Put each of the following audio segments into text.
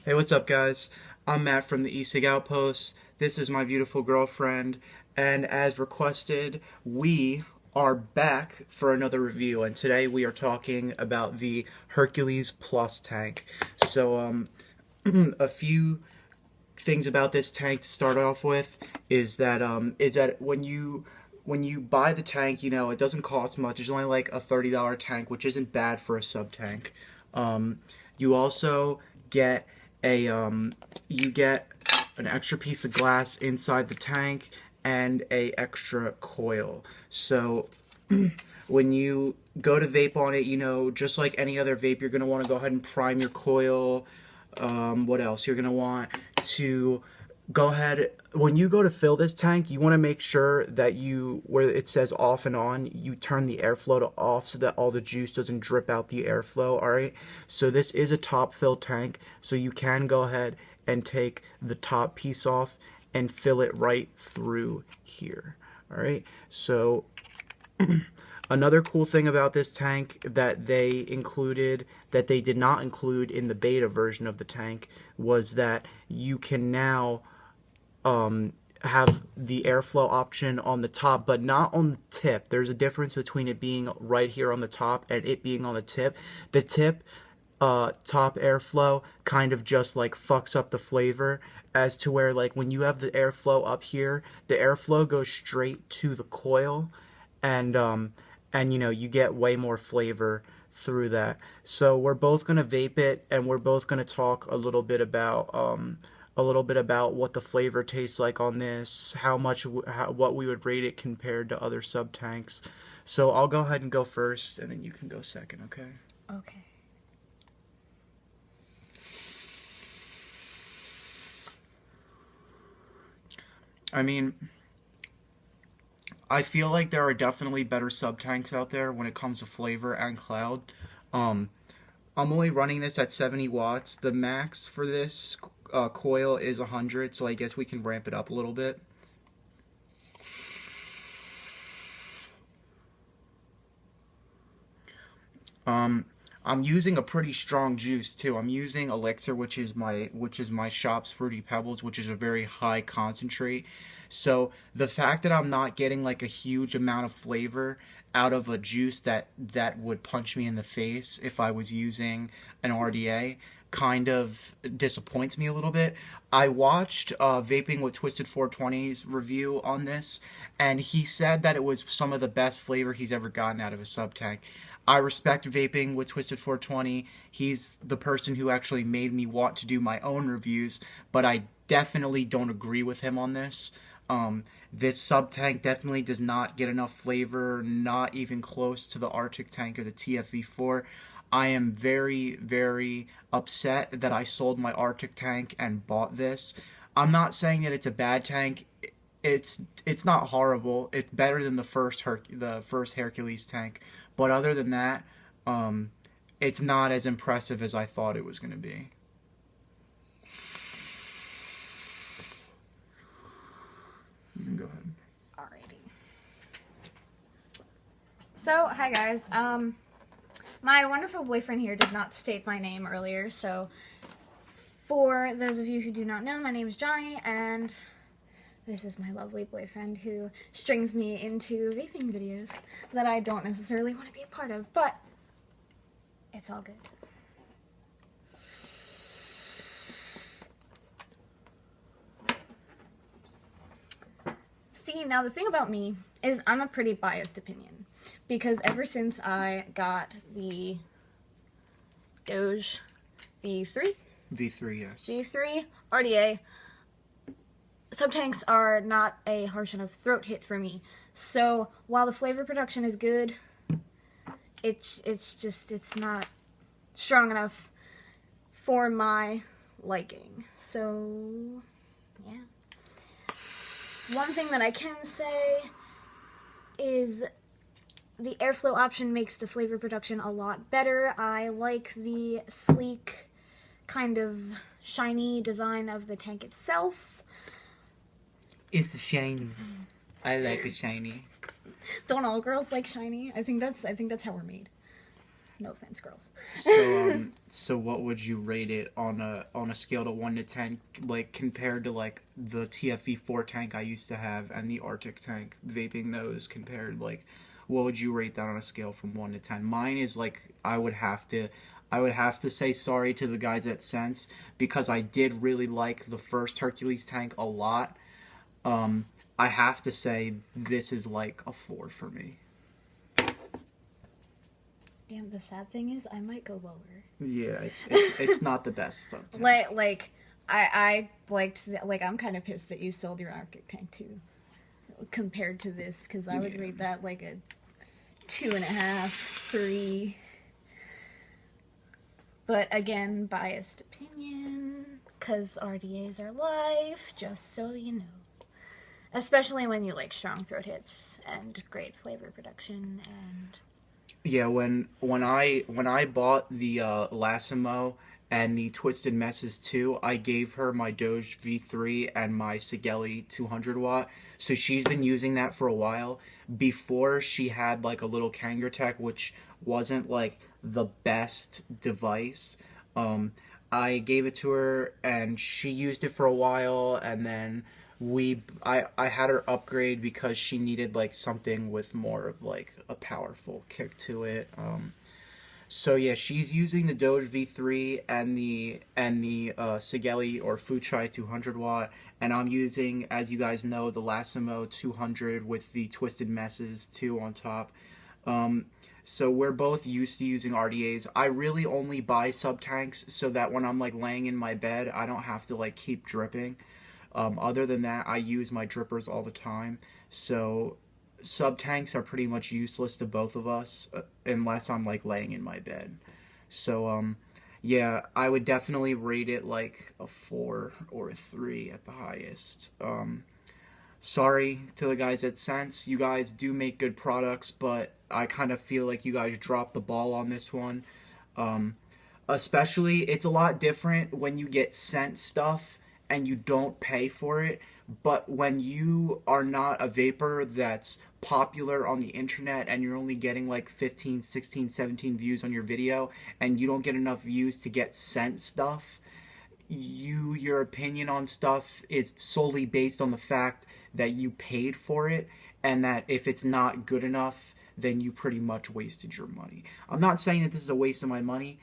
Hey, what's up, guys? I'm Matt from the E-Sig Outpost. This is my beautiful girlfriend, and as requested, we are back for another review. And today we are talking about the Hercules Plus tank. So, a few things about this tank to start off with is that when you buy the tank, it doesn't cost much. It's only like a $30 tank, which isn't bad for a sub tank. You also get a you get an extra piece of glass inside the tank and a extra coil. So when you go to vape on it, just like any other vape, you're going to want to go ahead and prime your coil. What else? You're going to want to go ahead, when you go to fill this tank, you want to make sure that where it says off and on, you turn the airflow to off so that all the juice doesn't drip out the airflow. All right, so this is a top fill tank, so you can go ahead and take the top piece off and fill it right through here. All right, so another cool thing about this tank that they did not include in the beta version of the tank was that you can now have the airflow option on the top, but not on the tip. There's a difference between it being right here on the top and it being on the tip. The tip top airflow kind of just like fucks up the flavor, as to where like when you have the airflow up here, the airflow goes straight to the coil, and you get way more flavor through that. So we're both gonna vape it, and we're both gonna talk a little bit about what the flavor tastes like on this, what we would rate it compared to other sub tanks. So I'll go ahead and go first, and then you can go second. Okay. Okay. I mean, I feel like there are definitely better sub tanks out there when it comes to flavor and cloud. Um, I'm only running this at 70 watts. The max for this coil is 100, so I guess we can ramp it up a little bit. Um, I'm using a pretty strong juice too. I'm using Elixir, which is my shop's Fruity Pebbles, which is a very high concentrate. So the fact that I'm not getting like a huge amount of flavor out of a juice that would punch me in the face if I was using an RDA kind of disappoints me a little bit. I watched Vaping with Twisted 420's review on this, and he said that it was some of the best flavor he's ever gotten out of a sub tank. I respect Vaping with Twisted 420. He's the person who actually made me want to do my own reviews, but I definitely don't agree with him on this. This sub tank definitely does not get enough flavor, not even close to the Arctic tank or the TFV4. I am very, very upset that I sold my Arctic tank and bought this. I'm not saying that it's a bad tank. It's not horrible. It's better than the first Hercules tank, but other than that, um, it's not as impressive as I thought it was going to be. You can go ahead. Alrighty. So, hi guys. My wonderful boyfriend here did not state my name earlier, so for those of you who do not know, my name is Johnny, and this is my lovely boyfriend who strings me into vaping videos that I don't necessarily want to be a part of, but it's all good. See, now the thing about me is I'm a pretty biased opinion, because ever since I got the Doge V3, V3, yes. V3 RDA, subtanks are not a harsh enough throat hit for me. So while the flavor production is good, it's not strong enough for my liking. So yeah. One thing that I can say is the airflow option makes the flavor production a lot better. I like the sleek, kind of shiny design of the tank itself. It's shiny. I like it shiny. Don't all girls like shiny? I think that's how we're made. No offense, girls. So what would you rate it on a scale to 1 to 10, like compared to like the TFV4 tank I used to have and the Arctic tank, vaping those compared, like what would you rate that on a scale from 1 to 10? Mine is like I would have to say sorry to the guys at Sense because I did really like the first Herkales tank a lot. I have to say this is like a 4 for me. Damn, the sad thing is I might go lower. Yeah, it's not the best subtank. I liked I'm kind of pissed that you sold your Arctic tank too, compared to this, because I would rate that like a 2.5, 3. But again, biased opinion, because RDAs are life, just so you know. Especially when you like strong throat hits and great flavor production and. Yeah, when I bought the Lassimo and the Twisted Messes too, I gave her my Doge V3 and my Sigeli 200 watt. So she's been using that for a while. Before she had like a little Kangertech, which wasn't like the best device. I gave it to her and she used it for a while, and then I had her upgrade because she needed like something with more of like a powerful kick to it. So yeah, she's using the Doge V3 and the Sigeli or Fuchai 200 watt, and I'm using, as you guys know, the Lassimo 200 with the Twisted Messes too on top. So we're both used to using RDAs. I really only buy subtanks so that when I'm like laying in my bed, I don't have to like keep dripping. Other than that, I use my drippers all the time. So subtanks are pretty much useless to both of us unless I'm like laying in my bed. So yeah, I would definitely rate it like a 4 or a 3 at the highest. Sorry to the guys at Sense. You guys do make good products, but I kind of feel like you guys dropped the ball on this one. Especially, it's a lot different when you get sent stuff and you don't pay for it. But when you are not a vapor that's popular on the internet and you're only getting like 15, 16, 17 views on your video and you don't get enough views to get sent stuff, your opinion on stuff is solely based on the fact that you paid for it, and that if it's not good enough, then you pretty much wasted your money. I'm not saying that this is a waste of my money,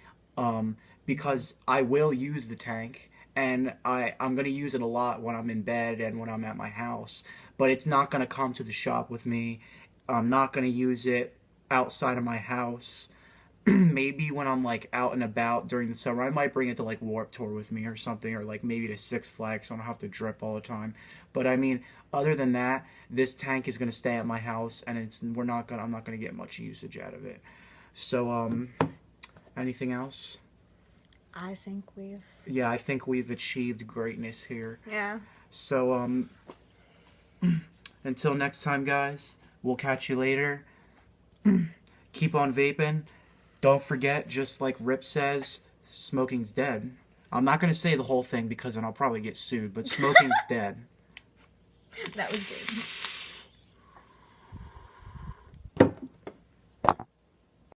because I will use the tank, and I'm going to use it a lot when I'm in bed and when I'm at my house, but it's not going to come to the shop with me. I'm not going to use it outside of my house. Maybe when I'm like out and about during the summer, I might bring it to like Warp Tour with me or something, or like maybe to Six Flags so I don't have to drip all the time. But I mean, other than that, this tank is going to stay at my house, and I'm not going to get much usage out of it. So anything else? I think we've achieved greatness here. Yeah. So until next time, guys, we'll catch you later. Keep on vaping. Don't forget, just like Rip says, smoking's dead. I'm not going to say the whole thing because then I'll probably get sued, but smoking's dead. That was good.